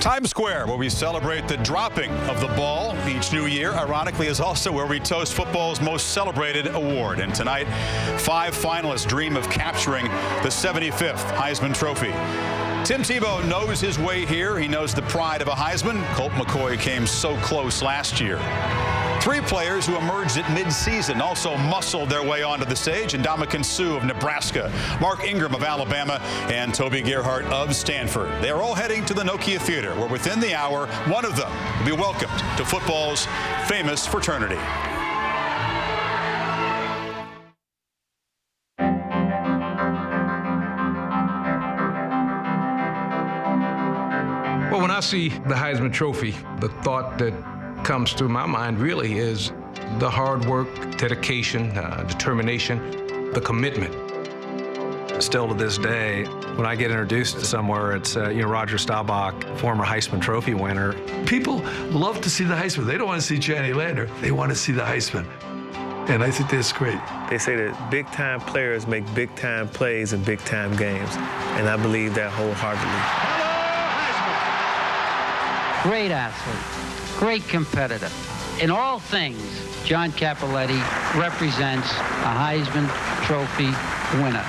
Times Square, where we celebrate the dropping of the ball each new year, ironically, is also where we toast football's most celebrated award. And tonight, 5 finalists dream of capturing the 75th Heisman Trophy. Tim Tebow knows his way here. He knows the pride of a Heisman. Colt McCoy came so close last year. 3 players who emerged at midseason also muscled their way onto the stage. Ndamukong Suh of Nebraska, Ingram of Alabama, and Toby Gerhart of Stanford. They are all heading to the Nokia Theater, where within the hour, one of them will be welcomed to football's famous fraternity. Well, when I see the Heisman Trophy, the thought that comes to my mind really is the hard work, dedication, determination, the commitment. Still to this day, when I get introduced to somewhere, it's Roger Staubach, former Heisman Trophy winner. People love to see the Heisman. They don't want to see Channy Lander. They want to see the Heisman. And I think that's great. They say that big-time players make big-time plays in big-time games, and I believe that wholeheartedly. Great athlete, great competitor. In all things, John Cappelletti represents a Heisman Trophy winner.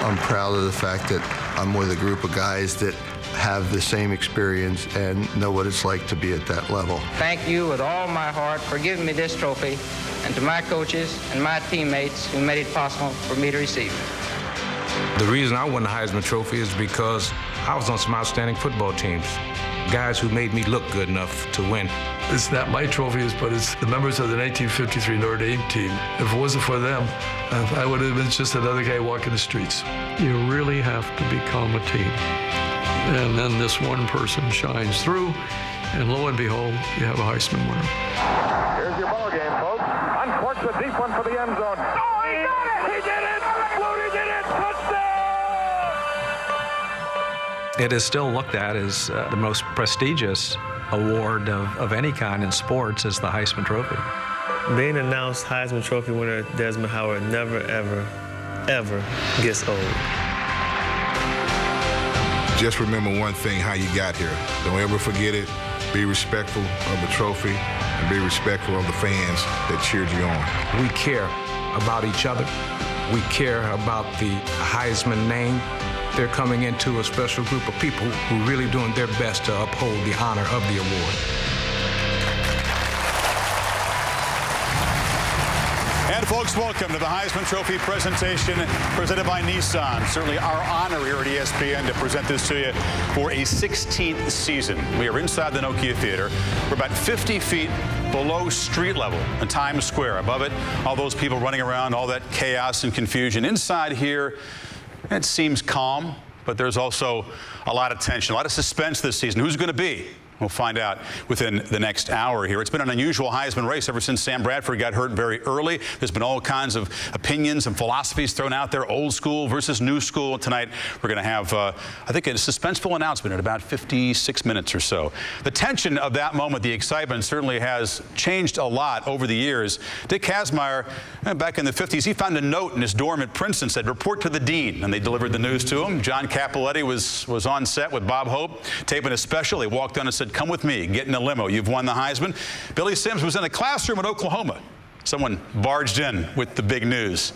I'm proud of the fact that I'm with a group of guys that have the same experience and know what it's like to be at that level. Thank you with all my heart for giving me this trophy, and to my coaches and my teammates who made it possible for me to receive it. The reason I won the Heisman Trophy is because I was on some outstanding football teams. Guys who made me look good enough to win. It's not my trophies, but it's the members of the 1953 Notre Dame team. If it wasn't for them, I would have been just another guy walking the streets. You really have to become a team. And then this one person shines through, and lo and behold, you have a Heisman winner. Here's your ball game, folks. Uncorks a deep one for the end zone. Oh, he got it! He did it! Flutie did it! Touchdown! It is still looked at as the most prestigious award of any kind in sports is the Heisman Trophy. Being announced Heisman Trophy winner Desmond Howard never, ever, ever gets old. Just remember one thing, how you got here. Don't ever forget it. Be respectful of the trophy and be respectful of the fans that cheered you on. We care about each other. We care about the Heisman name. They're coming into a special group of people who are really doing their best to uphold the honor of the award. And folks, welcome to the Heisman Trophy presentation presented by Nissan. Certainly our honor here at ESPN to present this to you for a 16th season. We are inside the Nokia Theater. We're about 50 feet below street level in Times Square. Above it, all those people running around, all that chaos and confusion. Inside here, it seems calm, but there's also a lot of tension, a lot of suspense this season. Who's going to be? We'll find out within the next hour here. It's been an unusual Heisman race ever since Sam Bradford got hurt very early. There's been all kinds of opinions and philosophies thrown out there, old school versus new school. Tonight, we're going to have, I think, a suspenseful announcement in about 56 minutes or so. The tension of that moment, the excitement, certainly has changed a lot over the years. Dick Kazmaier, back in the 50s, he found a note in his dorm at Princeton, said, "Report to the dean," and they delivered the news to him. John Cappelletti was on set with Bob Hope, taping a special. They walked on and said, "Come with me, get in a limo. You've won the Heisman." Billy Sims was in a classroom in Oklahoma. Someone barged in with the big news.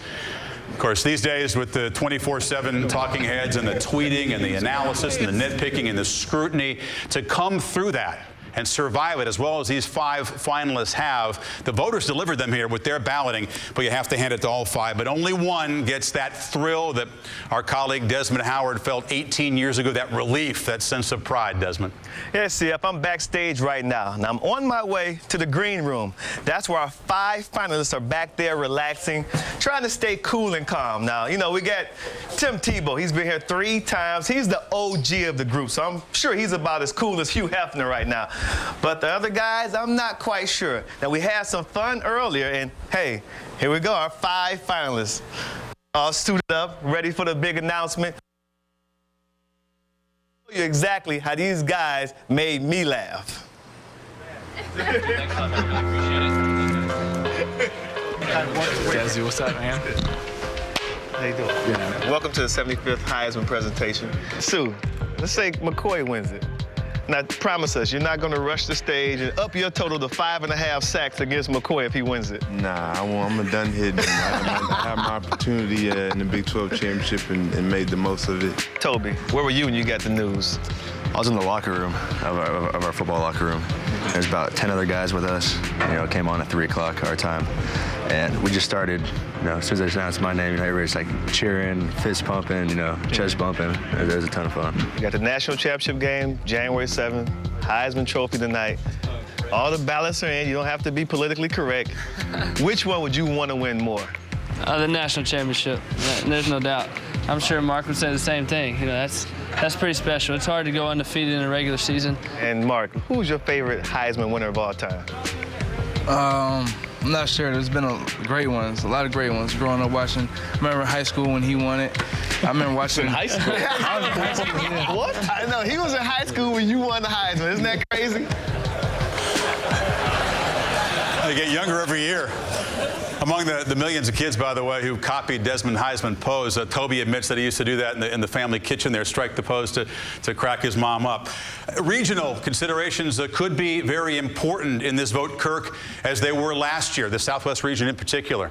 Of course, these days with the 24/7 talking heads and the tweeting and the analysis and the nitpicking and the scrutiny, to come through that and survive it as well as these 5 finalists have. The voters delivered them here with their balloting, but you have to hand it to all 5. But only one gets that thrill that our colleague Desmond Howard felt 18 years ago, that relief, that sense of pride, Desmond. Yes, CF, I'm backstage right now, and I'm on my way to the green room. That's where our 5 finalists are back there relaxing, trying to stay cool and calm. Now, you know, we got Tim Tebow. He's been here 3 times. He's the OG of the group, so I'm sure he's about as cool as Hugh Hefner right now. But the other guys, I'm not quite sure. Now, we had some fun earlier, and hey, here we go, our 5 finalists. All suited up, ready for the big announcement. I'll show you exactly how these guys made me laugh. Desi, what's up, man? How you doing? Yeah. Welcome to the 75th Heisman presentation. Sue, let's say McCoy wins it. Now, promise us you're not going to rush the stage and up your total to 5.5 sacks against McCoy if he wins it. Nah, I'm a done hitting. I had my opportunity in the Big 12 championship and made the most of it. Toby, where were you when you got the news? I was in the locker room of our football locker room. There's about 10 other guys with us. It came on at 3 o'clock our time, and we just started. As soon as they announced my name, everybody's like cheering, fist pumping, chest bumping. It was a ton of fun. You got the national championship game, January 7th, Heisman Trophy tonight. All the ballots are in. You don't have to be politically correct. Which one would you want to win more? The national championship. There's no doubt. I'm sure Mark would say the same thing. That's pretty special. It's hard to go undefeated in a regular season. And Mark, who's your favorite Heisman winner of all time? I'm not sure. There's been a lot of great ones. Growing up watching, I remember high school when he won it. I remember watching. In high school? What? I know, he was in high school when you won the Heisman. Isn't that crazy? They get younger every year. Among the millions of kids, by the way, who copied Desmond Heisman pose, Toby admits that he used to do that in the family kitchen there, strike the pose to crack his mom up. Regional considerations could be very important in this vote, Kirk, as they were last year, the Southwest region in particular.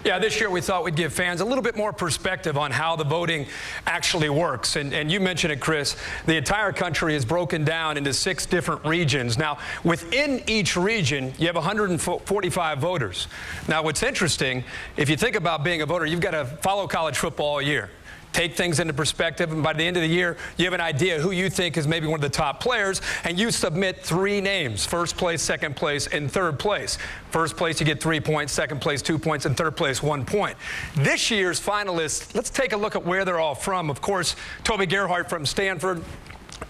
Yeah, this year we thought we'd give fans a little bit more perspective on how the voting actually works. And you mentioned it, Chris, the entire country is broken down into 6 different regions. Now, within each region, you have 145 voters. Now, what's interesting, if you think about being a voter, you've got to follow college football all year. Take things into perspective, and by the end of the year, you have an idea who you think is maybe one of the top players, and you submit 3 names: first place, second place, and third place. First place, you get 3 points, second place, 2 points, and third place, 1 point. This year's finalists, let's take a look at where they're all from. Of course, Toby Gerhart from Stanford.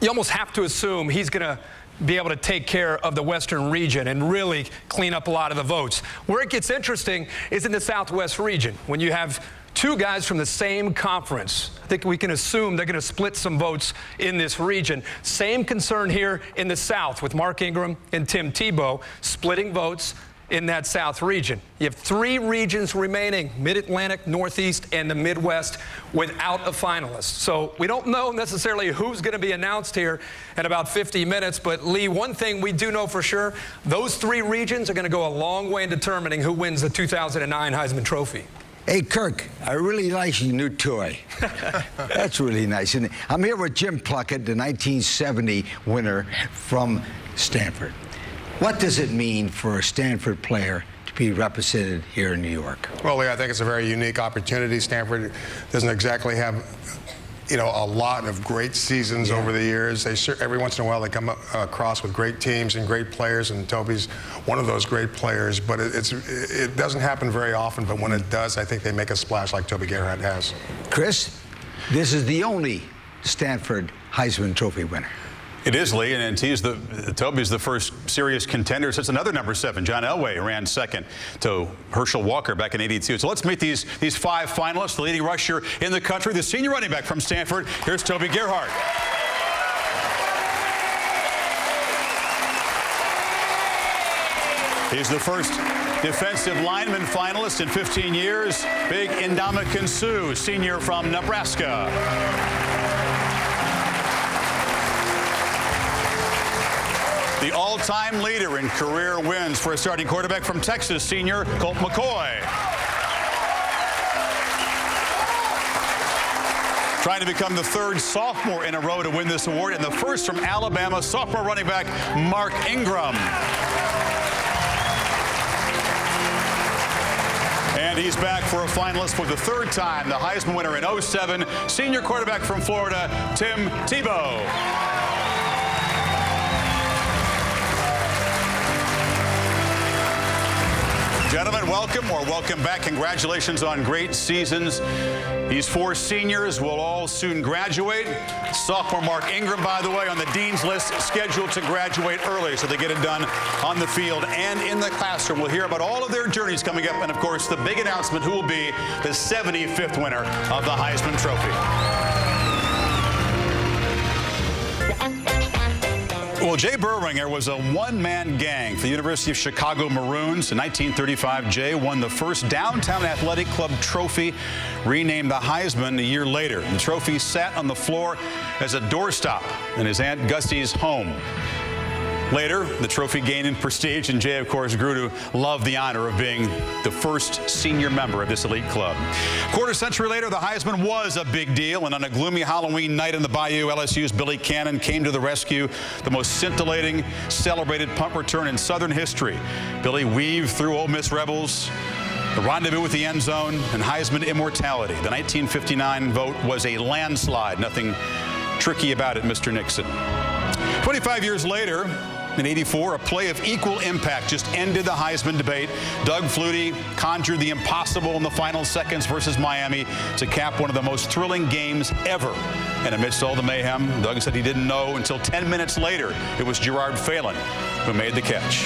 You almost have to assume he's going to be able to take care of the Western region and really clean up a lot of the votes. Where it gets interesting is in the Southwest region, when you have 2 guys from the same conference. I think we can assume they're going to split some votes in this region. Same concern here in the South with Mark Ingram and Tim Tebow splitting votes in that South region. You have 3 regions remaining: Mid-Atlantic, Northeast, and the Midwest, without a finalist. So we don't know necessarily who's going to be announced here in about 50 minutes. But, Lee, one thing we do know for sure, those 3 regions are going to go a long way in determining who wins the 2009 Heisman Trophy. Hey, Kirk, I really like your new toy. That's really nice. And I'm here with Jim Plunkett, the 1970 winner from Stanford. What does it mean for a Stanford player to be represented here in New York? Well, Lee, I think it's a very unique opportunity. Stanford doesn't exactly have, a lot of great seasons over the years. Every once in a while they come across with great teams and great players, and Toby's one of those great players. But it doesn't happen very often, but when it does, I think they make a splash like Toby Gerhart has. Chris, this is the only Stanford Heisman Trophy winner. It is, Lee, and Toby's the first serious contender since another number 7. John Elway ran second to Herschel Walker back in '82. So let's meet these 5 finalists, the leading rusher in the country, the senior running back from Stanford. Here's Toby Gerhart. He's the first defensive lineman finalist in 15 years. Big Ndamukong Suh, senior from Nebraska. The all-time leader in career wins for a starting quarterback from Texas, senior Colt McCoy. Trying to become the 3rd sophomore in a row to win this award, and the first from Alabama, sophomore running back Mark Ingram. And he's back for a finalist for the 3rd time, the Heisman winner in '07, senior quarterback from Florida, Tim Tebow. Gentlemen, welcome back. Congratulations on great seasons. These 4 seniors will all soon graduate. Sophomore Mark Ingram, by the way, on the dean's list, scheduled to graduate early, so they get it done on the field and in the classroom. We'll hear about all of their journeys coming up, and of course, the big announcement: who will be the 75th winner of the Heisman Trophy. Well, Jay Berwinger was a one-man gang for the University of Chicago Maroons. In 1935, Jay won the first Downtown Athletic Club trophy, renamed the Heisman a year later. The trophy sat on the floor as a doorstop in his Aunt Gussie's home. Later, the trophy gained in prestige, and Jay, of course, grew to love the honor of being the first senior member of this elite club. Quarter century later, the Heisman was a big deal, and on a gloomy Halloween night in the Bayou, LSU's Billy Cannon came to the rescue, the most scintillating, celebrated punt return in Southern history. Billy weaved through Ole Miss Rebels, the rendezvous with the end zone, and Heisman immortality. The 1959 vote was a landslide. Nothing tricky about it, Mr. Nixon. 25 years later, in '84, a play of equal impact just ended the Heisman debate. Doug Flutie conjured the impossible in the final seconds versus Miami to cap one of the most thrilling games ever. And amidst all the mayhem, Doug said he didn't know until 10 minutes later it was Gerhart Phelan who made the catch.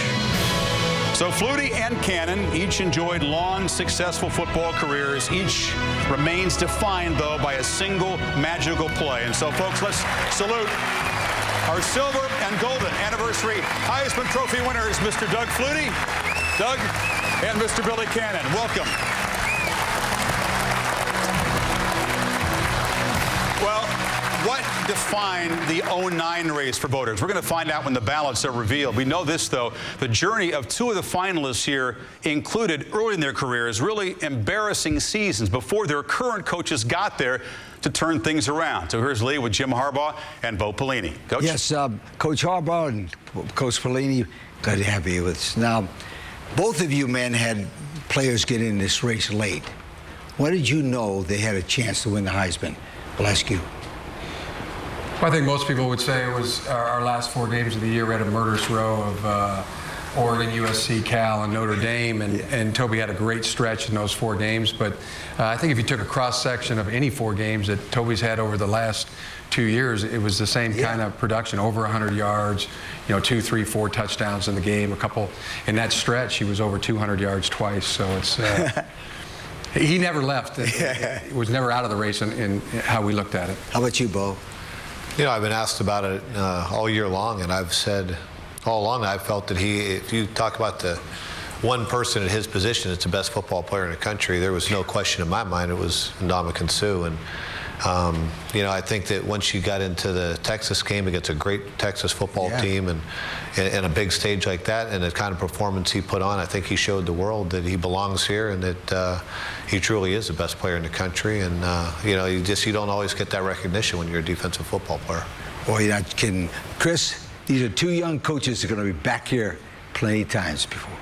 So Flutie and Cannon each enjoyed long, successful football careers. Each remains defined, though, by a single magical play. And so, folks, let's salute our silver and golden anniversary Heisman Trophy winners, Mr. Doug Flutie, Doug, and Mr. Billy Cannon. Welcome. Well, what defined the '09 race for voters? We're going to find out when the ballots are revealed. We know this, though. The journey of two of the finalists here included, early in their careers, really embarrassing seasons before their current coaches got there to turn things around. So here's Lee with Jim Harbaugh and Bo Pelini. Coach? Yes, Coach Harbaugh and Coach Pelini, glad to have you with us. Now, both of you men had players get in this race late. When did you know they had a chance to win the Heisman? I'll ask you. Well, I think most people would say it was our last 4 games of the year. We had a murderous row of Oregon, USC, Cal, and Notre Dame, and Toby had a great stretch in those 4 games. But I think if you took a cross-section of any 4 games that Toby's had over the last 2 years, it was the same kind of production, over 100 yards, 2, 3, 4 touchdowns in the game. A couple in that stretch, he was over 200 yards twice. So it's he never left. It was never out of the race in how we looked at it. How about you, Bo? I've been asked about it all year long, and I've said all along I felt that if you talk about the one person at his position that's the best football player in the country, there was no question in my mind it was Ndamukong Suh. And I think that once you got into the Texas game against a great Texas football team and a big stage like that, and the kind of performance he put on, I think he showed the world that he belongs here and that he truly is the best player in the country. And you don't always get that recognition when you're a defensive football player. Boy, you're not kidding. Chris, these are 2 young coaches that are going to be back here plenty of times before.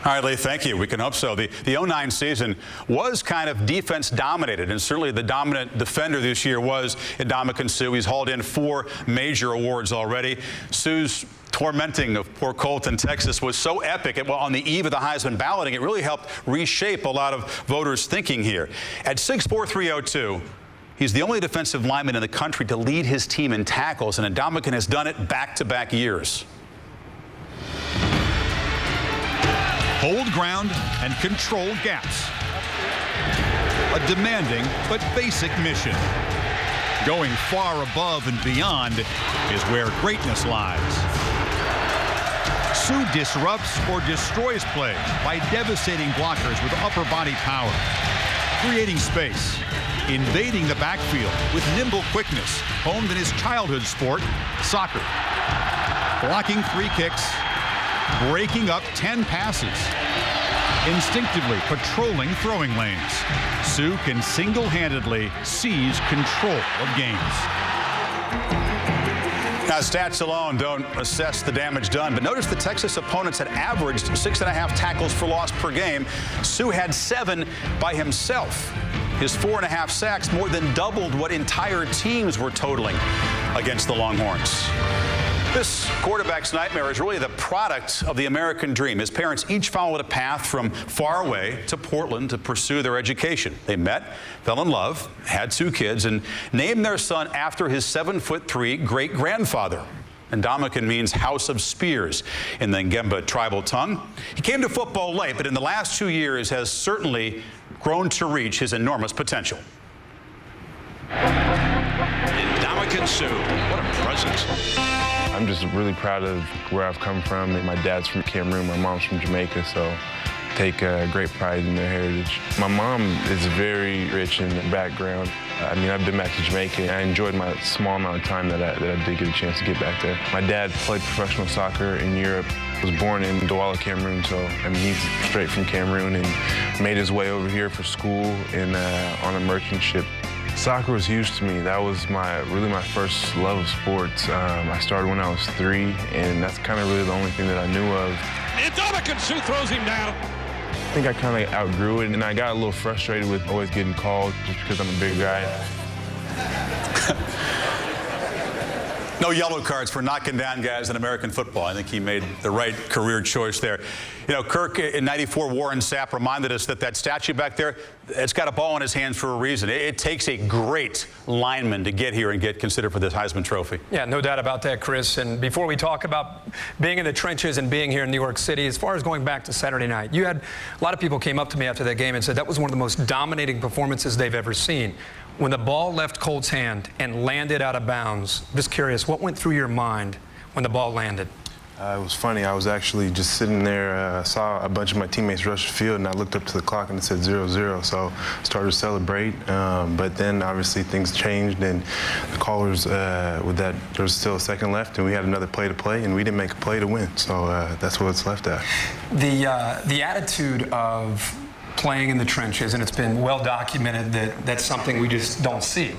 All right, Lee, thank you. We can hope so. The '09 season was kind of defense dominated, and certainly the dominant defender this year was Ndamukong Suh. He's hauled in 4 major awards already. Suh's tormenting of poor Colt in Texas was so epic. On the eve of the Heisman balloting, it really helped reshape a lot of voters' thinking here. At 6'4", 302, he's the only defensive lineman in the country to lead his team in tackles, and Ndamukong has done it back-to-back years. Hold ground and control gaps. A demanding but basic mission. Going far above and beyond is where greatness lies. Suh disrupts or destroys plays by devastating blockers with upper body power, creating space, invading the backfield with nimble quickness, honed in his childhood sport, soccer, blocking 3 kicks, breaking up 10 passes, instinctively patrolling throwing lanes. Suh can single-handedly seize control of games. Now, stats alone don't assess the damage done, but notice the Texas opponents had averaged 6.5 tackles for loss per game. Suh had 7 by himself. His 4.5 sacks more than doubled what entire teams were totaling against the Longhorns. This quarterback's nightmare is really the product of the American dream. His parents each followed a path from far away to Portland to pursue their education. They met, fell in love, had 2 kids, and named their son after his 7'3" great-grandfather. Ndamukong means house of spears in the Ngemba tribal tongue. He came to football late, but in the last 2 years has certainly grown to reach his enormous potential. Ndamukong Suh, what a presence. I'm just really proud of where I've come from. My dad's from Cameroon, my mom's from Jamaica, so take great pride in their heritage. My mom is very rich in background. I mean, I've been back to Jamaica, and I enjoyed my small amount of time that I did get a chance to get back there. My dad played professional soccer in Europe, was born in Douala, Cameroon, so I mean, he's straight from Cameroon and made his way over here for school and on a merchant ship. Soccer was huge to me. That was really my first love of sports. I started when I was 3, and that's kind of really the only thing that I knew of. Ndamukong Suh throws him down. I think I kind of outgrew it, and I got a little frustrated with always getting called just because I'm a big guy. No yellow cards for knocking down guys in American football. I think he made the right career choice there. You know, Kirk in '94, Warren Sapp reminded us that statue back there, it's got a ball in his hands for a reason. It takes a great lineman to get here and get considered for this Heisman Trophy. Yeah, no doubt about that, Chris. And before we talk about being in the trenches and being here in New York City, as far as going back to Saturday night, you had a lot of people came up to me after that game and said that was one of the most dominating performances they've ever seen. When the ball left Colt's hand and landed out of bounds, just curious, what went through your mind when the ball landed? It was funny. I was actually just sitting there, saw a bunch of my teammates rush the field, and I looked up to the clock and it said 0-0, so started to celebrate. But then obviously things changed, and the callers, with that, there was still a second left, and we had another play to play, and we didn't make a play to win. So that's what it's left at. The attitude of playing in the trenches, and it's been well documented that that's something we just don't see.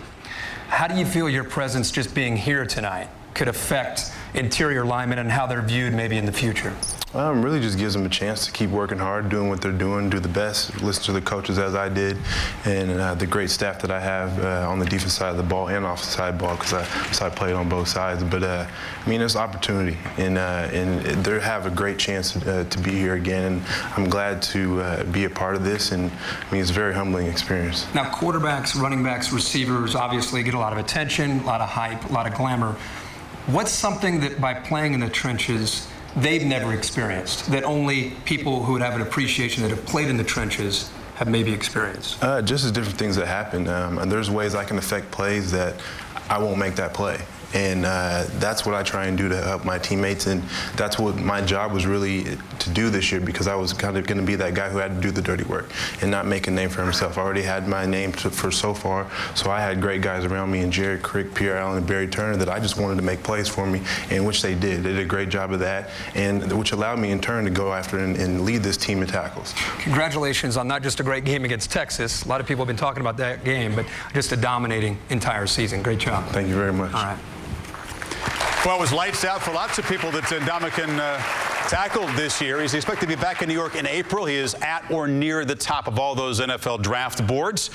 How do you feel your presence just being here tonight could affect interior linemen and how they're viewed maybe in the future? Really just gives them a chance to keep working hard, doing what they're doing, do the best, listen to the coaches as I did, and the great staff that I have on the defense side of the ball and offensive side of the ball, because I played on both sides. But I mean, it's opportunity, and they have a great chance to be here again, and I'm glad to be a part of this, and I mean, it's a very humbling experience. Now, quarterbacks, running backs, receivers obviously get a lot of attention, a lot of hype, a lot of glamour. What's something that by playing in the trenches they've never experienced, that only people who would have an appreciation that have played in the trenches have maybe experienced? Just as different things that happen. And there's ways I can affect plays that I won't make that play. And that's what I try and do to help my teammates, and that's what my job was really to do this year, because I was kind of going to be that guy who had to do the dirty work and not make a name for himself. I already had my name for so far, so I had great guys around me, and Jared Crick, Pierre Allen, and Barry Turner, that I just wanted to make plays for me, and which they did. They did a great job of that, and which allowed me in turn to go after and lead this team in tackles. Congratulations on not just a great game against Texas. A lot of people have been talking about that game, but just a dominating entire season. Great job. Thank you very much. All right. Well, it was lights out for lots of people that Ndamukong tackled this year. He's expected to be back in New York in April. He is at or near the top of all those NFL draft boards.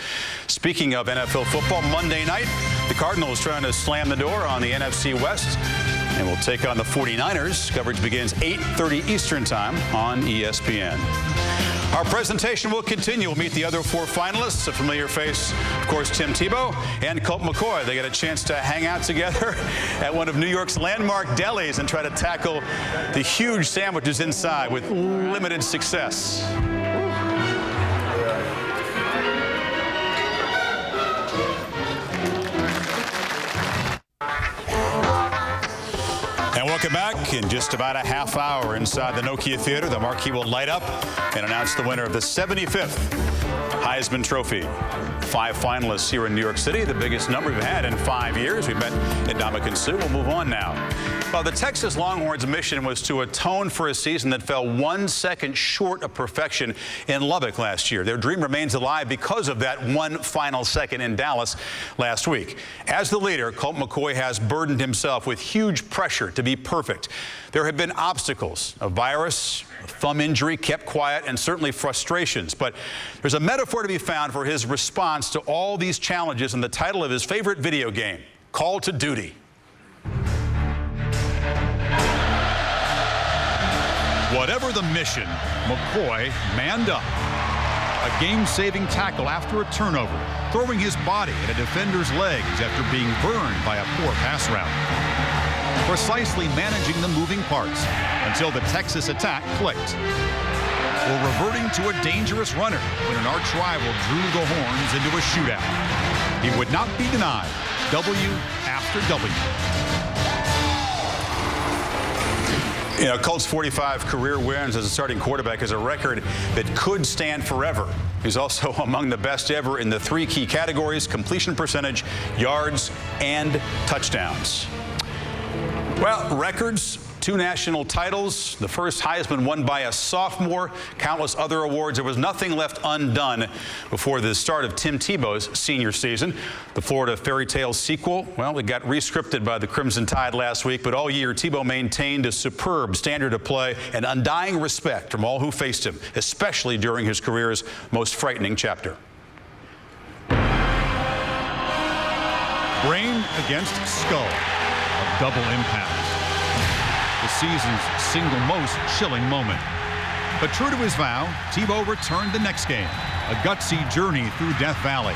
Speaking of NFL football, Monday night, the Cardinals trying to slam the door on the NFC West and will take on the 49ers. Coverage begins 8:30 Eastern Time on ESPN. Our presentation will continue. We'll meet the other 4 finalists. A familiar face, of course, Tim Tebow and Colt McCoy. They get a chance to hang out together at one of New York's landmark delis and try to tackle the huge sandwiches inside with limited success. And welcome back. In just about a half hour inside the Nokia Theater, the marquee will light up and announce the winner of the 75th Heisman Trophy. 5 finalists here in New York City, the biggest number we've had in 5 years. We've met Ndamukong Suh. We'll move on now. Well, the Texas Longhorns' mission was to atone for a season that fell 1 second short of perfection in Lubbock last year. Their dream remains alive because of that one final second in Dallas last week. As the leader, Colt McCoy has burdened himself with huge pressure to be perfect. There have been obstacles, a virus, a thumb injury, kept quiet, and certainly frustrations. But there's a metaphor to be found for his response to all these challenges in the title of his favorite video game, Call to Duty. Whatever the mission, McCoy manned up. A game-saving tackle after a turnover, throwing his body at a defender's legs after being burned by a poor pass route. Precisely managing the moving parts until the Texas attack clicked. Or reverting to a dangerous runner when an arch rival drew the horns into a shootout. He would not be denied W after W. You know, Colt's 45 career wins as a starting quarterback is a record that could stand forever. He's also among the best ever in the 3 key categories: completion percentage, yards, and touchdowns. Well, records, 2 national titles, the first Heisman won by a sophomore, countless other awards. There was nothing left undone before the start of Tim Tebow's senior season. The Florida fairy tale sequel, well, it got re-scripted by the Crimson Tide last week, but all year Tebow maintained a superb standard of play and undying respect from all who faced him, especially during his career's most frightening chapter. Brain against skull, a double impact. The season's single most chilling moment. But true to his vow, Tebow returned the next game, a gutsy journey through Death Valley.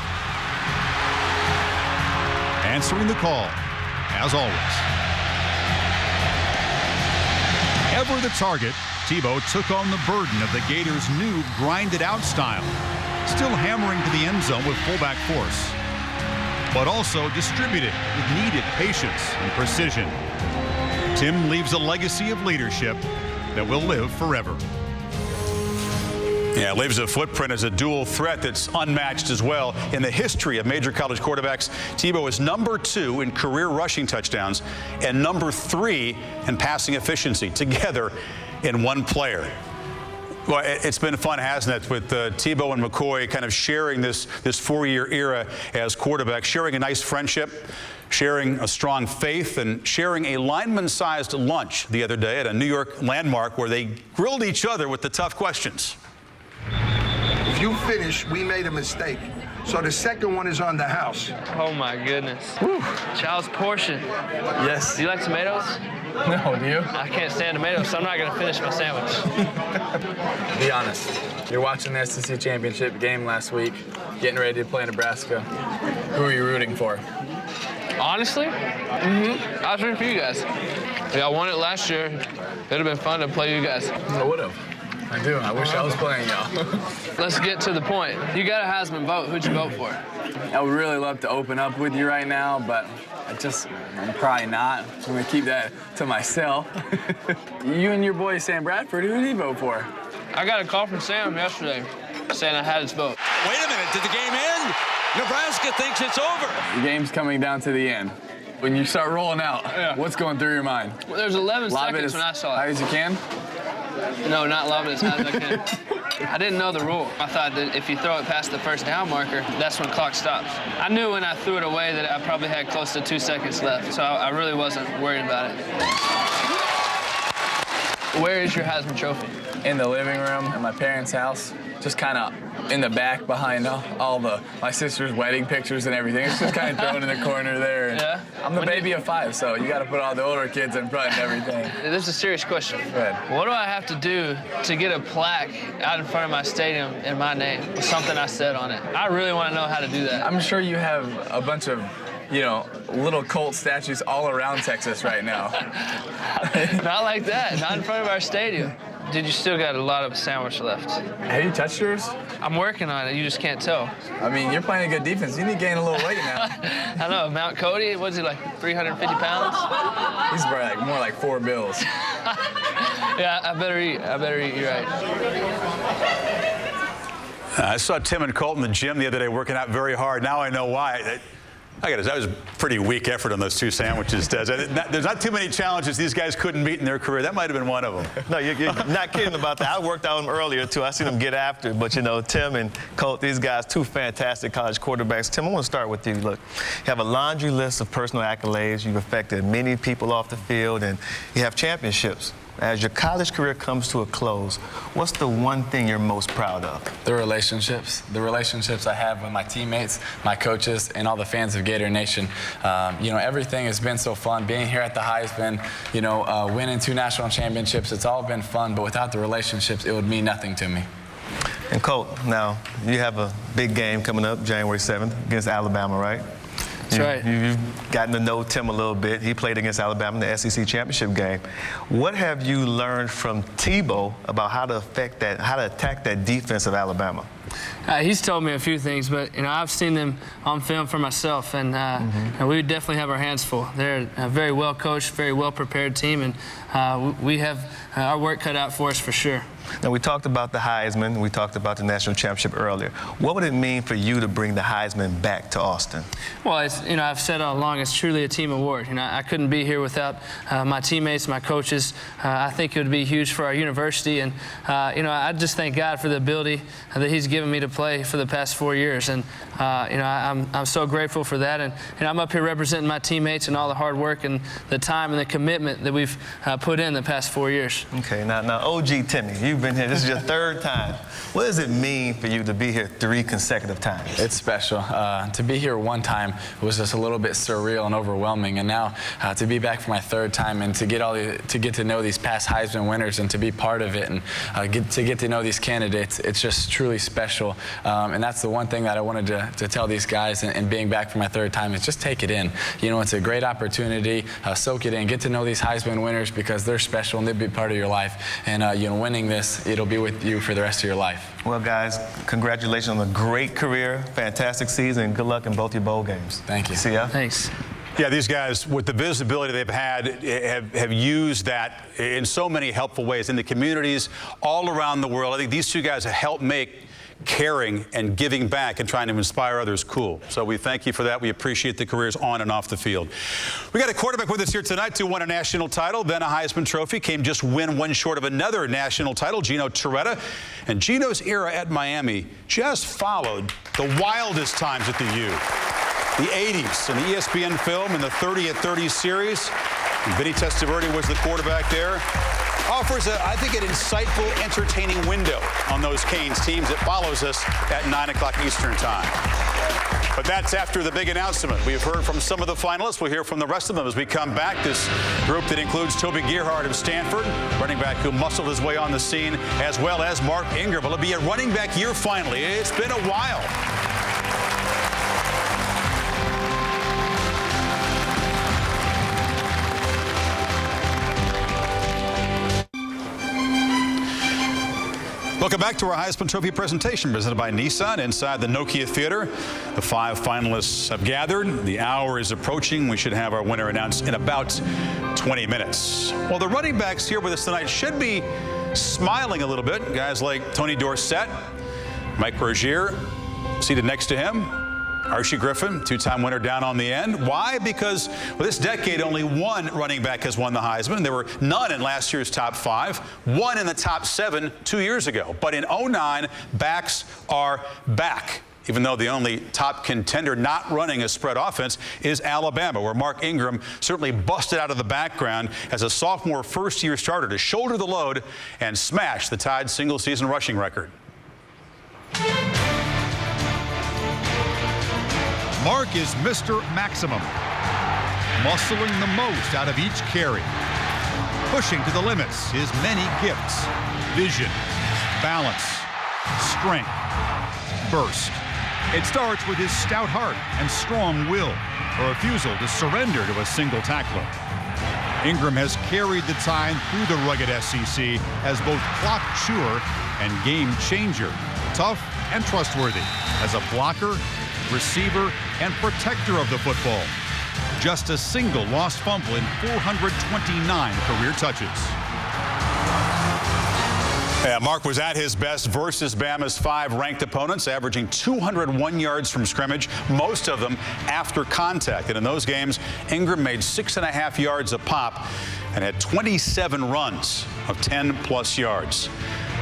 Answering the call, as always. Ever the target, Tebow took on the burden of the Gators' new grinded-out style, still hammering to the end zone with fullback force, but also distributed with needed patience and precision. Tim leaves a legacy of leadership that will live forever. Yeah, leaves a footprint as a dual threat that's unmatched as well. In the history of major college quarterbacks, Tebow is #2 in career rushing touchdowns and #3 in passing efficiency, together in one player. Well, it's been fun, hasn't it, with Tebow and McCoy kind of sharing this 4-year era as quarterbacks, sharing a nice friendship, sharing a strong faith, and sharing a lineman-sized lunch the other day at a New York landmark where they grilled each other with the tough questions. If you finish, we made a mistake. So the second one is on the house. Oh my goodness. Woo. Child's portion. Yes. Do you like tomatoes? No, do you? I can't stand tomatoes, so I'm not going to finish my sandwich. Be honest. You're watching the SEC championship game last week, getting ready to play Nebraska. Who are you rooting for? Honestly? I was rooting for you guys. Y'all won it last year. It would have been fun to play you guys. I would have. I do. I wish I was playing y'all. Let's get to the point. You got a Heisman vote. Who'd you vote for? I would really love to open up with you right now, but I'm probably not. I'm going to keep that to myself. You and your boy Sam Bradford, who did he vote for? I got a call from Sam yesterday saying I had his vote. Wait a minute. Did the game end? Nebraska thinks it's over. The game's coming down to the end. When you start rolling out, what's going through your mind? Well, there's 11 seconds when I saw it. High as you can? No, not lob it as high as I can. I didn't know the rule. I thought that if you throw it past the first down marker, that's when clock stops. I knew when I threw it away that I probably had close to 2 seconds left, so I really wasn't worried about it. Where is your Heisman Trophy? In the living room at my parents' house, just kind of in the back behind all my sister's wedding pictures and everything. It's just kind of thrown in the corner there. Yeah? I'm the baby of 5, so you got to put all the older kids in front and everything. This is a serious question. Go ahead. What do I have to do to get a plaque out in front of my stadium in my name with something I said on it? I really want to know how to do that. I'm sure you have a bunch of, little Colt statues all around Texas right now. Not like that. Not in front of our stadium. Dude, you still got a lot of sandwich left. Have you touched yours? I'm working on it. You just can't tell. I mean, you're playing a good defense. You need to gain a little weight now. I know. Mount Cody, what is he, like 350 pounds? He's probably more like 4 bills. Yeah, I better eat. You're right. I saw Tim and Colt in the gym the other day working out very hard. Now I know why. That was a pretty weak effort on those 2 sandwiches, Des. There's not too many challenges these guys couldn't meet in their career. That might have been one of them. No, you're not kidding about that. I worked on them earlier, too. I seen them get after it. But, Tim and Colt, these guys, 2 fantastic college quarterbacks. Tim, I want to start with you. Look, you have a laundry list of personal accolades. You've affected many people off the field, and you have championships. As your college career comes to a close, what's the one thing you're most proud of? The relationships I have with my teammates, my coaches, and all the fans of Gator Nation. Everything has been so fun. Being here at the Heisman, winning 2 national championships, it's all been fun, but without the relationships, it would mean nothing to me. And Colt, now, you have a big game coming up January 7th against Alabama, right? That's right. You've gotten to know Tim a little bit. He played against Alabama in the SEC championship game. What have you learned from Tebow about how to attack that defense of Alabama? He's told me a few things, but I've seen them on film for myself, and we definitely have our hands full. They're a very well coached, very well prepared team, and we have our work cut out for us for sure. Now, we talked about the Heisman. We talked about the national championship earlier. What would it mean for you to bring the Heisman back to Austin? Well, it's, I've said all along, it's truly a team award. I couldn't be here without my teammates, my coaches. I think it would be huge for our university, and I just thank God for the ability that He's given me to play for the past 4 years, and I'm so grateful for that. And I'm up here representing my teammates and all the hard work and the time and the commitment that we've put in the past 4 years. Okay, now OG Timmy, you've been here. This is your third time. What does it mean for you to be here 3 consecutive times? It's special. To be here one time was just a little bit surreal and overwhelming, and now to be back for my 3rd time and to get to know these past Heisman winners and to be part of it and get to know these candidates, it's just truly special. And that's the one thing that I wanted to tell these guys, and being back for my 3rd time is just take it in. It's a great opportunity. Soak it in. Get to know these Heisman winners because they're special and they'll be part of your life. And winning this, it'll be with you for the rest of your life. Well, guys, congratulations on a great career, fantastic season, and good luck in both your bowl games. Thank you. See ya. Thanks. Yeah, these guys, with the visibility they've had, have used that in so many helpful ways in the communities all around the world. I think these 2 guys have helped make caring and giving back and trying to inspire others cool. So we thank you for that. We appreciate the careers on and off the field. We got a quarterback with us here tonight who won a national title, then a Heisman Trophy, came just one short of another national title, Gino Torretta. And Gino's era at Miami just followed the wildest times at the U. The 80s and the ESPN film in the 30-at-30 series. And Vinny Testaverde was the quarterback there. Offers, I think, an insightful, entertaining window on those Canes teams. It follows us at 9 o'clock Eastern Time. But that's after the big announcement. We've heard from some of the finalists. We'll hear from the rest of them as we come back. This group that includes Toby Gerhart of Stanford, running back who muscled his way on the scene, as well as Mark Ingram. Will it be a running back year finally? It's been a while. Welcome back to our Heisman Trophy presentation presented by Nissan inside the Nokia Theater. The 5 finalists have gathered. The hour is approaching. We should have our winner announced in about 20 minutes. Well, the running backs here with us tonight should be smiling a little bit. Guys like Tony Dorsett, Mike Rozier, seated next to him. Archie Griffin, 2-time winner down on the end. Why? Because this decade, only 1 running back has won the Heisman. There were none in last year's top 5, 1 in the top 7 2 years ago. But in 2009, backs are back, even though the only top contender not running a spread offense is Alabama, where Mark Ingram certainly busted out of the background as a sophomore first-year starter to shoulder the load and smash the Tide's single-season rushing record. Mark is Mr. Maximum, muscling the most out of each carry, pushing to the limits his many gifts: vision, balance, strength, burst. It starts with his stout heart and strong will, a refusal to surrender to a single tackler. Ingram has carried the Tide through the rugged SEC as both clock chewer and game changer, tough and trustworthy as a blocker, receiver, and protector of the football. Just a single lost fumble in 429 career touches. Yeah, Mark was at his best versus Bama's 5 ranked opponents, averaging 201 yards from scrimmage, most of them after contact. And in those games, Ingram made 6.5 yards a pop and had 27 runs of 10+ yards.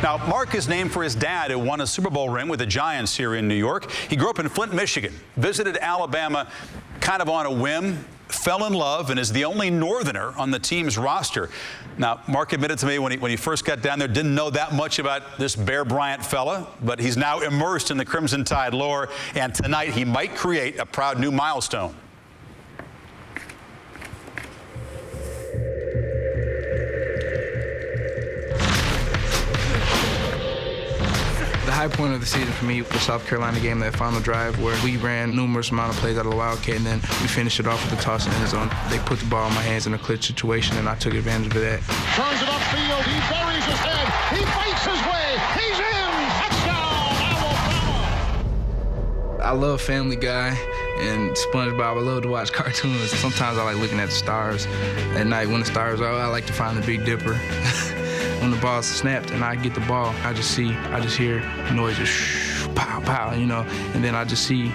Now, Mark is named for his dad, who won a Super Bowl ring with the Giants here in New York. He grew up in Flint, Michigan, visited Alabama kind of on a whim, fell in love, and is the only Northerner on the team's roster. Now, Mark admitted to me when he first got down there, didn't know that much about this Bear Bryant fella, but he's now immersed in the Crimson Tide lore, and tonight he might create a proud new milestone. The high point of the season for me, the South Carolina game, that final drive where we ran numerous amount of plays out of the Wildcat, and then we finished it off with a toss in the end zone. They put the ball in my hands in a clutch situation, and I took advantage of that. Turns it upfield. He buries his head. He fights his way. He's in. Touchdown, Alabama. I love Family Guy and SpongeBob. I love to watch cartoons. Sometimes I like looking at the stars at night when the stars are out. I like to find the Big Dipper. When the ball's snapped and I get the ball, I just hear noises, shh, pow, pow, you know, and then I just see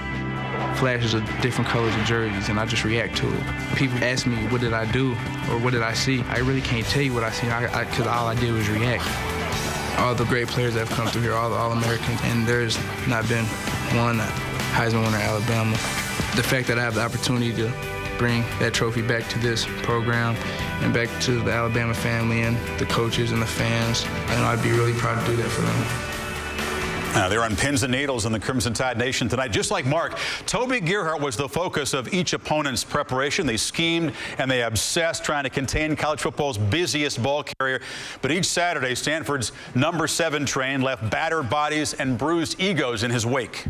flashes of different colors of jerseys, and I just react to it. People ask me, what did I do, or what did I see? I really can't tell you what I see, because all I did was react. All the great players that have come through here, all the All-Americans, and there's not been one Heisman winner at Alabama. The fact that I have the opportunity to bring that trophy back to this program and back to the Alabama family and the coaches and the fans, I'd be really proud to do that for them. They're on pins and needles in the Crimson Tide Nation tonight. Just like Mark, Toby Gerhart was the focus of each opponent's preparation. They schemed and they obsessed trying to contain college football's busiest ball carrier. But each Saturday, Stanford's number 7 train left battered bodies and bruised egos in his wake.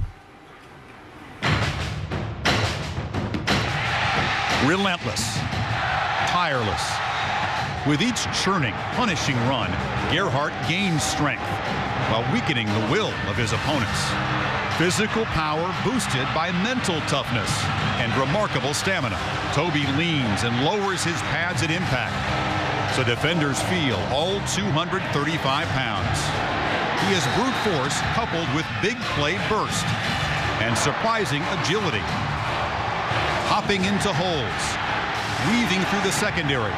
Relentless, tireless. With each churning, punishing run, Gerhart gains strength while weakening the will of his opponents. Physical power boosted by mental toughness and remarkable stamina. Toby leans and lowers his pads at impact, so defenders feel all 235 pounds. He has brute force coupled with big play burst and surprising agility. Hopping into holes, weaving through the secondary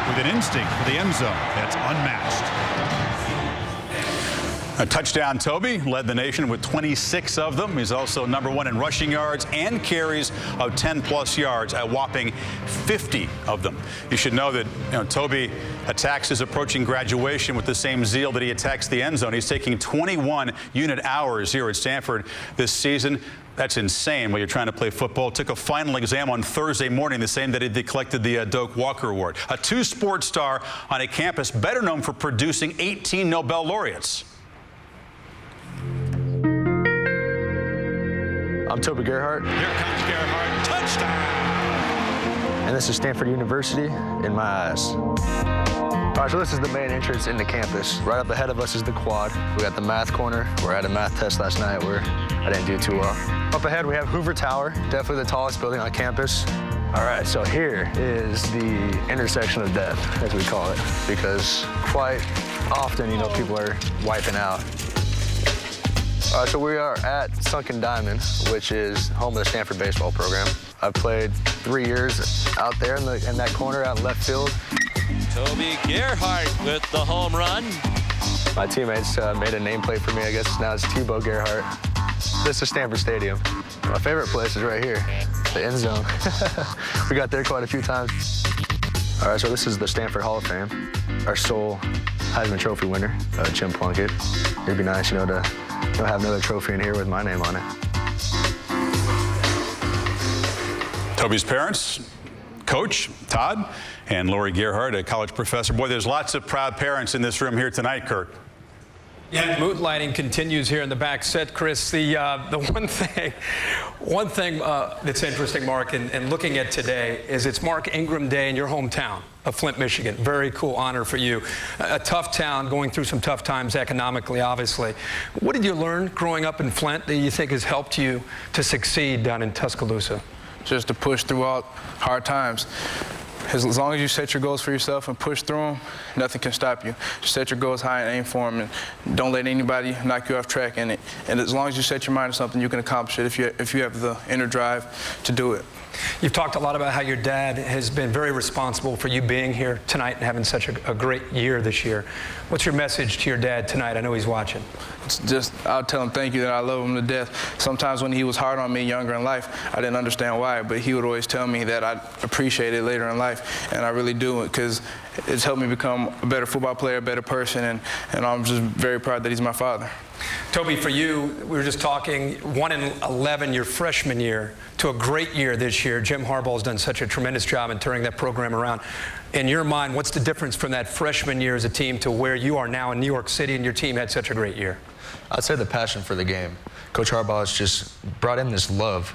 with an instinct for the end zone that's unmatched. A touchdown, Toby led the nation with 26 of them. He's also number 1 in rushing yards and carries of 10-plus yards, a whopping 50 of them. You should know that Toby attacks his approaching graduation with the same zeal that he attacks the end zone. He's taking 21 unit hours here at Stanford this season. That's insane when you're trying to play football. Took a final exam on Thursday morning, the same day they collected the Doak Walker Award. A 2-sport star on a campus better known for producing 18 Nobel laureates. I'm Toby Gerhart. Here comes Gerhart. Touchdown! And this is Stanford University in my eyes. All right, so this is the main entrance into campus. Right up ahead of us is the quad. We got the math corner, where I had a math test last night where I didn't do too well. Up ahead, we have Hoover Tower, definitely the tallest building on campus. All right, so here is the intersection of death, as we call it, because quite often, people are wiping out. All right, so we are at Sunken Diamond, which is home of the Stanford baseball program. I've played 3 years out there in that corner out in left field. Toby Gerhart with the home run. My teammates made a nameplate for me. I guess now it's Tebow Gerhart. This is Stanford Stadium. My favorite place is right here, the end zone. We got there quite a few times. All right, so this is the Stanford Hall of Fame. Our sole Heisman Trophy winner, Jim Plunkett. It'd be nice, to have another trophy in here with my name on it. Toby's parents, Coach Todd and Lori Gerhart, a college professor. Boy, there's lots of proud parents in this room here tonight, Kurt. Yeah, mood lighting continues here in the back set, Chris. The one thing that's interesting, Mark, and looking at today is it's Mark Ingram Day in your hometown of Flint, Michigan. Very cool honor for you. A tough town going through some tough times economically, obviously. What did you learn growing up in Flint that you think has helped you to succeed down in Tuscaloosa? Just to push throughout hard times. As long as you set your goals for yourself and push through them, nothing can stop you. Just set your goals high and aim for them, and don't let anybody knock you off track in it. And as long as you set your mind to something, you can accomplish it if you have the inner drive to do it. You've talked a lot about how your dad has been very responsible for you being here tonight and having such a great year this year. What's your message to your dad tonight? I know he's watching. It's just, I'll tell him thank you, that I love him to death. Sometimes when he was hard on me younger in life, I didn't understand why, but he would always tell me that I'd appreciate it later in life, and I really do, because it's helped me become a better football player, a better person, and I'm just very proud that he's my father. Toby, for you, we were just talking 1-11 your freshman year to a great year this year. Jim Harbaugh's done such a tremendous job in turning that program around. In your mind, what's the difference from that freshman year as a team to where you are now in New York City and your team had such a great year? I'd say the passion for the game. Coach Harbaugh has just brought in this love.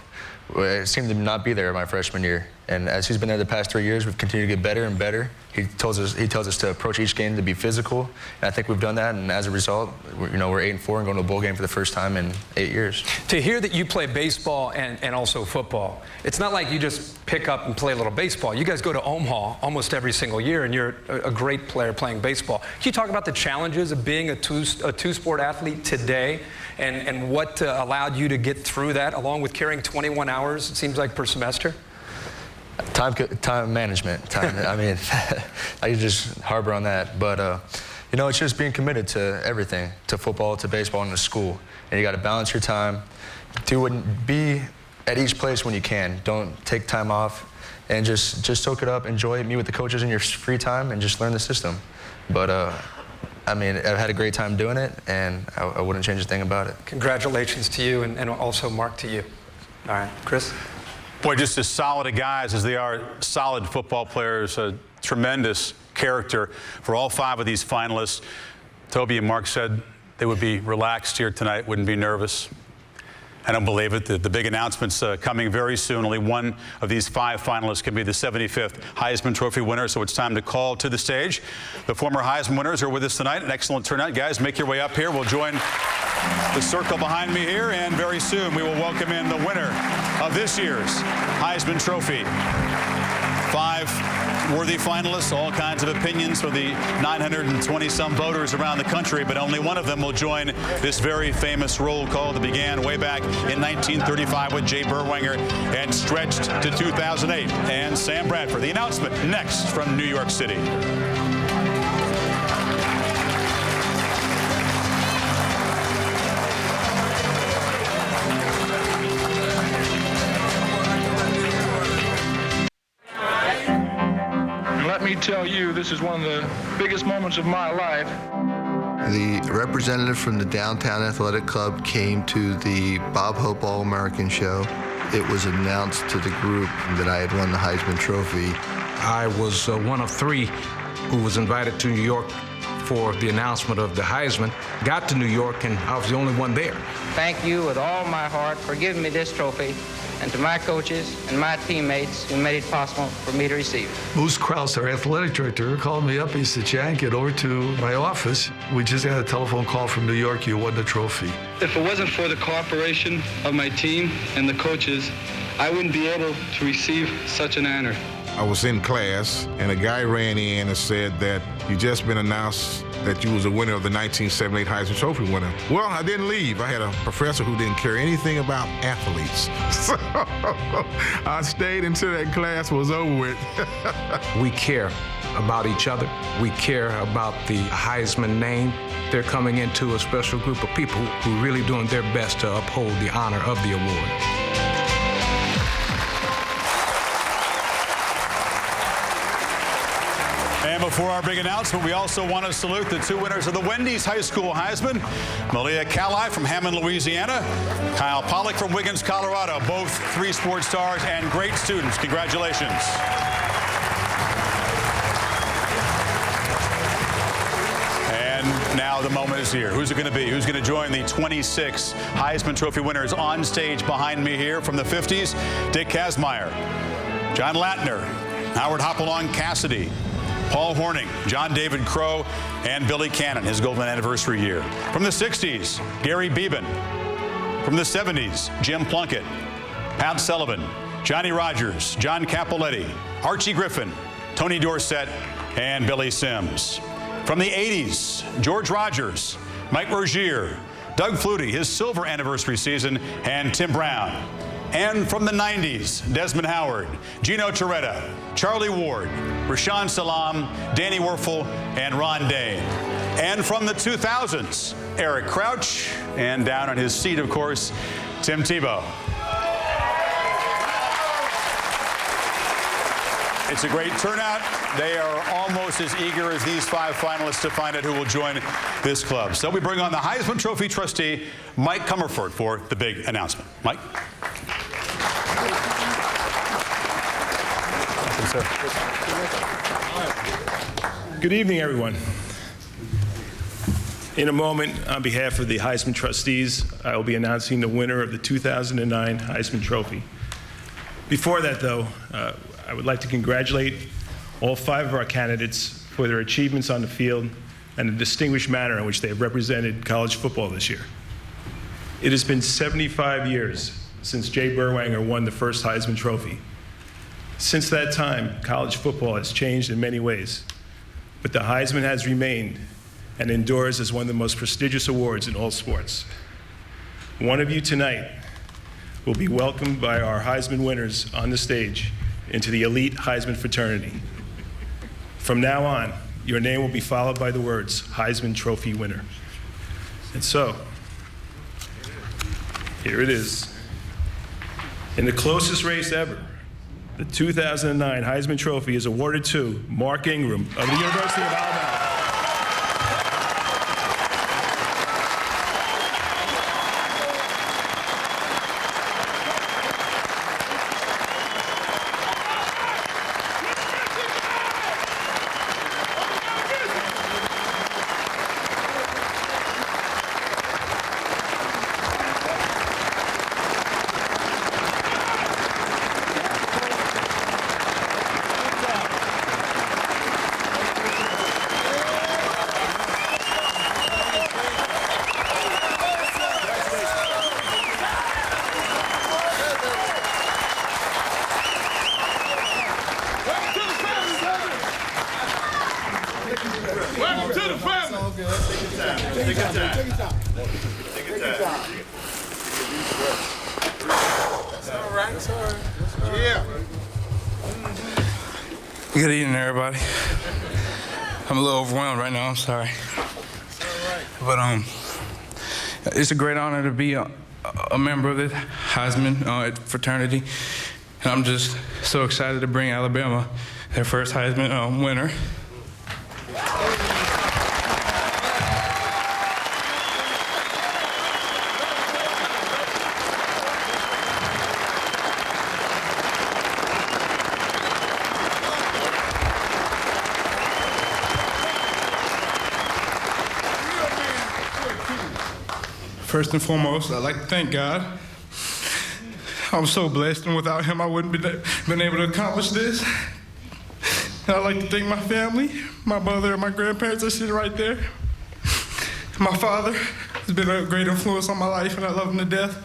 It seemed to not be there my freshman year. And as he's been there the past 3 years, we've continued to get better and better. He tells us to approach each game to be physical, and I think we've done that. And as a result, we're 8-4 and going to a bowl game for the first time in 8 years. To hear that you play baseball and also football, it's not like you just pick up and play a little baseball. You guys go to Omaha almost every single year, and you're a great player playing baseball. Can you talk about the challenges of being a two-sport athlete today, and what allowed you to get through that, along with carrying 21 hours, it seems like, per semester? Time management. I mean, I just harbor on that. But, it's just being committed to everything, to football, to baseball, and to school. And you got to balance your time. Be at each place when you can. Don't take time off. And just soak it up, enjoy it, meet with the coaches in your free time, and just learn the system. But, I've had a great time doing it, and I wouldn't change a thing about it. Congratulations to you, and also, Mark, to you. All right, Chris? Boy, just as solid a guys as they are solid football players, a tremendous character for all 5 of these finalists. Toby and Mark said they would be relaxed here tonight, wouldn't be nervous. I don't believe it. The big announcement's coming very soon. Only one of these 5 finalists can be the 75th Heisman Trophy winner, so it's time to call to the stage. The former Heisman winners are with us tonight. An excellent turnout. Guys, make your way up here. We'll join the circle behind me here, and very soon we will welcome in the winner of this year's Heisman Trophy. 5 worthy finalists, all kinds of opinions for the 920-some voters around the country, but only one of them will join this very famous roll call that began way back in 1935 with Jay Berwanger and stretched to 2008. And Sam Bradford. The announcement next from New York City. Let me tell you, this is one of the biggest moments of my life. The representative from the Downtown Athletic Club came to the Bob Hope All-American show. It was announced to the group that I had won the Heisman Trophy. I was one of 3 who was invited to New York for the announcement of the Heisman. Got to New York, and I was the only one there. Thank you with all my heart for giving me this trophy, and to my coaches and my teammates who made it possible for me to receive it. Moose Krause, our athletic director, called me up. He said, Jan, get over to my office. We just got a telephone call from New York. You won the trophy. If it wasn't for the cooperation of my team and the coaches, I wouldn't be able to receive such an honor. I was in class, and a guy ran in and said that you just been announced that you was a winner of the 1978 Heisman Trophy winner. Well, I didn't leave. I had a professor who didn't care anything about athletes. So I stayed until that class was over with. We care about each other. We care about the Heisman name. They're coming into a special group of people who are really doing their best to uphold the honor of the award. And before our big announcement, we also want to salute the 2 winners of the Wendy's High School Heisman. Malia Calai from Hammond, Louisiana. Kyle Pollock from Wiggins, Colorado. Both 3-sport stars and great students. Congratulations. And now the moment is here. Who's it going to be? Who's going to join the 26 Heisman Trophy winners on stage behind me here from the 50s? Dick Kazmaier, John Latner, Howard Hopalong Cassidy, Paul Hornung, John David Crow, and Billy Cannon, his golden anniversary year. From the 60s, Gary Beeben. From the 70s, Jim Plunkett, Pat Sullivan, Johnny Rogers, John Capoletti, Archie Griffin, Tony Dorsett, and Billy Sims. From the 80s, George Rogers, Mike Rozier, Doug Flutie, his silver anniversary season, and Tim Brown. And from the 90s, Desmond Howard, Gino Torretta, Charlie Ward, Rashawn Salam, Danny Werfel, and Ron Dane. And from the 2000s, Eric Crouch, and down on his seat, of course, Tim Tebow. It's a great turnout. They are almost as eager as these 5 finalists to find out who will join this club. So we bring on the Heisman Trophy trustee, Mike Comerford, for the big announcement. Mike? Good evening, everyone. In a moment, on behalf of the Heisman trustees, I will be announcing the winner of the 2009 Heisman Trophy. Before that, though, I would like to congratulate all 5 of our candidates for their achievements on the field and the distinguished manner in which they have represented college football this year. It has been 75 years since Jay Berwanger won the first Heisman Trophy. Since that time, college football has changed in many ways, but the Heisman has remained and endures as one of the most prestigious awards in all sports. One of you tonight will be welcomed by our Heisman winners on the stage into the elite Heisman fraternity. From now on, your name will be followed by the words, Heisman Trophy winner. And so, here it is. In the closest race ever, the 2009 Heisman Trophy is awarded to Mark Ingram of the University of Alabama. Good evening, everybody. I'm a little overwhelmed right now. I'm sorry. But it's a great honor to be a member of the Heisman fraternity, and I'm just so excited to bring Alabama their first Heisman winner. First and foremost, I'd like to thank God. I'm so blessed, and without him, I wouldn't been able to accomplish this. And I'd like to thank my family, my mother and my grandparents are sitting right there. My father has been a great influence on my life, and I love him to death.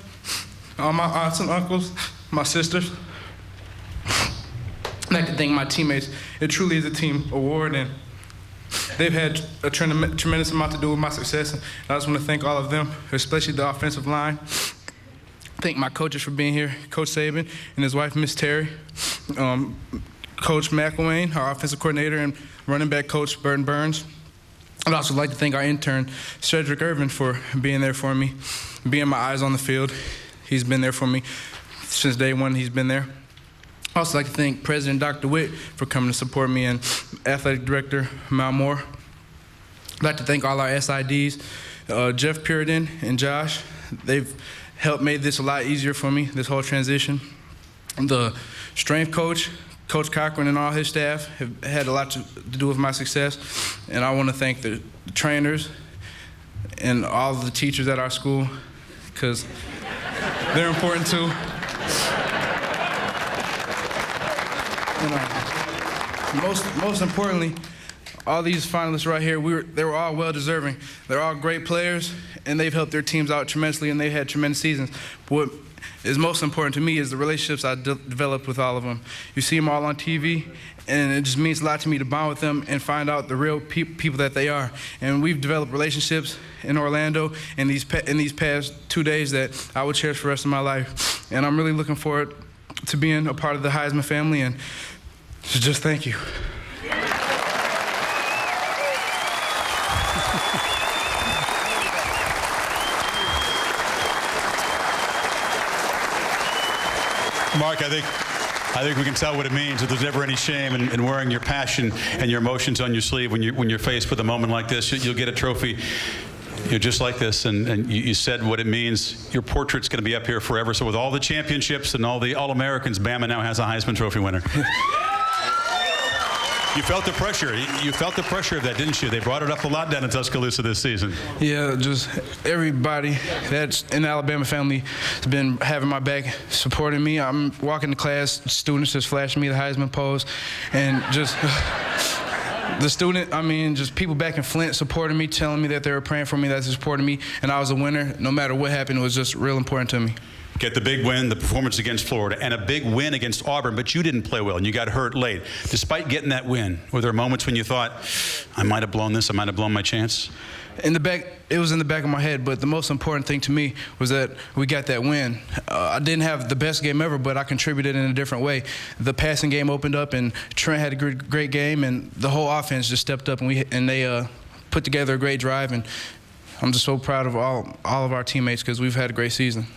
All my aunts and uncles, my sisters. I'd like to thank my teammates. It truly is a team award, and they've had a tremendous amount to do with my success, and I just want to thank all of them, especially the offensive line. Thank my coaches for being here, Coach Saban and his wife, Miss Terry, Coach McElwain, our offensive coordinator, and running back coach, Burton Burns. I'd also like to thank our intern, Cedric Irvin, for being there for me, being my eyes on the field. He's been there for me since day one he's been there. I'd also like to thank President Dr. Witt for coming to support me, and Athletic Director Mal Moore. I'd like to thank all our SIDs, Jeff Puritan and Josh. They've helped make this a lot easier for me, this whole transition. The strength coach, Coach Cochran, and all his staff have had a lot to do with my success. And I want to thank the trainers and all of the teachers at our school, because they're important too. And most importantly, all these finalists right here, they were all well-deserving. They're all great players, and they've helped their teams out tremendously, and they've had tremendous seasons. What is most important to me is the relationships I developed with all of them. You see them all on TV, and it just means a lot to me to bond with them and find out the real people that they are. And we've developed relationships in Orlando in these past 2 days that I will cherish for the rest of my life. And I'm really looking forward to being a part of the Heisman family, and just thank you. Mark, I think I think we can tell what it means. That there's never any shame in wearing your passion and your emotions on your sleeve when you're faced with a moment like this. You'll get a trophy. You're just like this, and you said what it means. Your portrait's going to be up here forever. So with all the championships and all the All-Americans, Bama now has a Heisman Trophy winner. You felt the pressure. You felt the pressure of that, didn't you? They brought it up a lot down in Tuscaloosa this season. Yeah, just everybody that's in the Alabama family has been having my back, supporting me. I'm walking to class, students just flashing me the Heisman pose, and just just people back in Flint supporting me, telling me that they were praying for me, that they supported me, and I was a winner. No matter what happened, it was just real important to me. Get the big win, the performance against Florida, and a big win against Auburn, but you didn't play well, and you got hurt late. Despite getting that win, were there moments when you thought, I might have blown this, I might have blown my chance? It was in the back of my head, but the most important thing to me was that we got that win. I didn't have the best game ever, but I contributed in a different way. The passing game opened up, and Trent had a great game, and the whole offense just stepped up, and they put together a great drive, and I'm just so proud of all of our teammates because we've had a great season.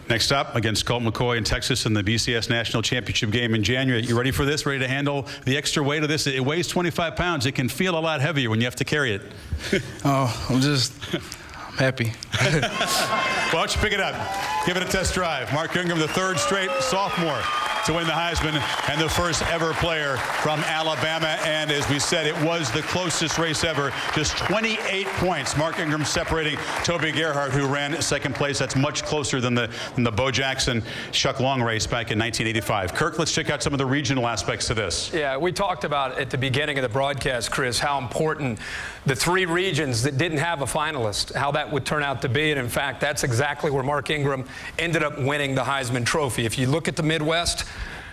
Next up, against Colt McCoy in Texas in the BCS National Championship game in January. You ready for this? Ready to handle the extra weight of this? It weighs 25 pounds. It can feel a lot heavier when you have to carry it. Oh, I'm happy. Why don't you pick it up? Give it a test drive. Mark Ingram, the third straight sophomore to win the Heisman and the first ever player from Alabama. And as we said, it was the closest race ever. Just 28 points. Mark Ingram separating Toby Gerhart, who ran second place. That's much closer than the Bo Jackson Chuck Long race back in 1985. Kirk, let's check out some of the regional aspects of this. Yeah, we talked about at the beginning of the broadcast, Chris, how important the three regions that didn't have a finalist, how that would turn out to be. And in fact, that's exactly where Mark Ingram ended up winning the Heisman Trophy. If you look at the Midwest,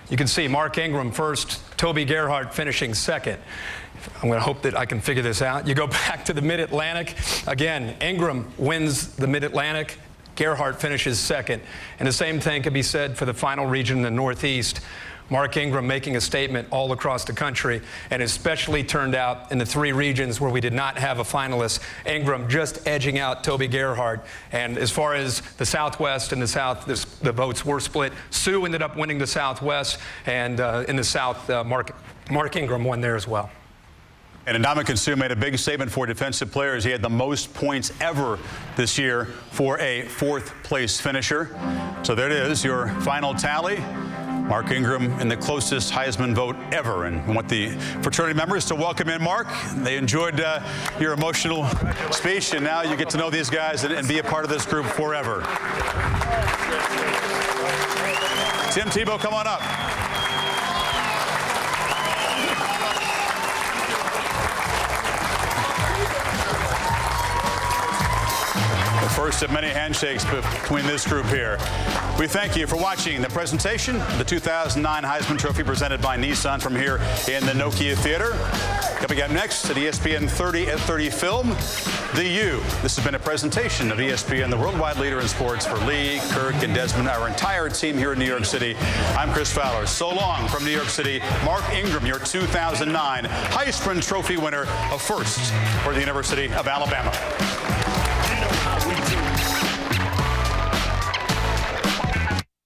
you can see Mark Ingram first, Toby Gerhart finishing second. I'm going to hope that I can figure this out. You go back to the Mid-Atlantic. Again, Ingram wins the Mid-Atlantic. Gerhart finishes second. And the same thing can be said for the final region in the Northeast. Mark Ingram making a statement all across the country, and especially turned out in the three regions where we did not have a finalist. Ingram just edging out Toby Gerhart. And as far as the Southwest and the South, the votes were split. Suh ended up winning the Southwest, and in the South, Mark Ingram won there as well. And Ndamukong Suh made a big statement for defensive players. He had the most points ever this year for a fourth-place finisher. So there it is, your final tally. Mark Ingram in the closest Heisman vote ever. And I want the fraternity members to welcome in Mark. They enjoyed your emotional speech, and now you get to know these guys and be a part of this group forever. Tim Tebow, come on up. The first of many handshakes between this group here. We thank you for watching the presentation, the 2009 Heisman Trophy presented by Nissan from here in the Nokia Theater. Coming up next at ESPN 30 at 30 Film, The U. This has been a presentation of ESPN, the worldwide leader in sports, for Lee, Kirk, and Desmond, our entire team here in New York City. I'm Chris Fowler. So long from New York City. Mark Ingram, your 2009 Heisman Trophy winner, a first for the University of Alabama.